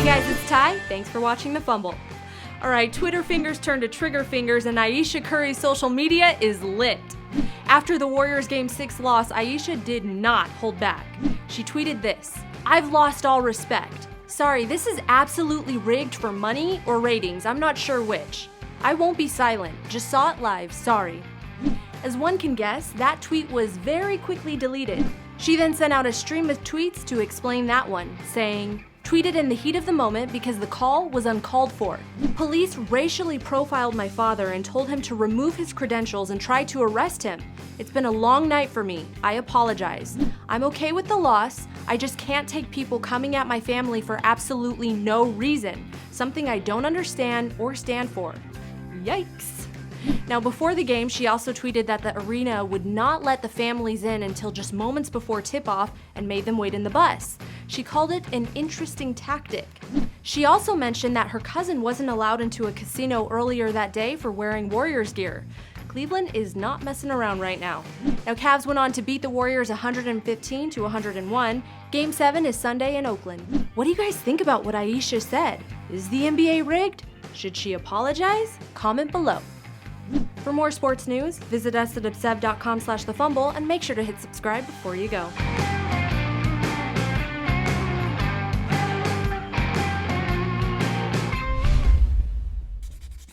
Hey guys, it's Ty. Thanks for watching the Fumble. Alright, Twitter fingers turned to trigger fingers and Ayesha Curry's social media is lit. After the Warriors Game 6 loss, Ayesha did not hold back. She tweeted this: "I've lost all respect. Sorry, this is absolutely rigged for money or ratings, I'm not sure which. I won't be silent, just saw it live, sorry." As one can guess, that tweet was very quickly deleted. She then sent out a stream of tweets to explain that one, saying, "Tweeted in the heat of the moment because the call was uncalled for. Police racially profiled my father and told him to remove his credentials and tried to arrest him. It's been a long night for me. I apologize. I'm okay with the loss. I just can't take people coming at my family for absolutely no reason. Something I don't understand or stand for." Yikes. Now, before the game, she also tweeted that the arena would not let the families in until just moments before tip-off and made them wait in the bus. She called it an interesting tactic. She also mentioned that her cousin wasn't allowed into a casino earlier that day for wearing Warriors gear. Cleveland is not messing around right now. Now, Cavs went on to beat the Warriors 115-101. Game 7 is Sunday in Oakland. What do you guys think about what Ayesha said? Is the NBA rigged? Should she apologize? Comment below. For more sports news, visit us at obsev.com/thefumble and make sure to hit subscribe before you go.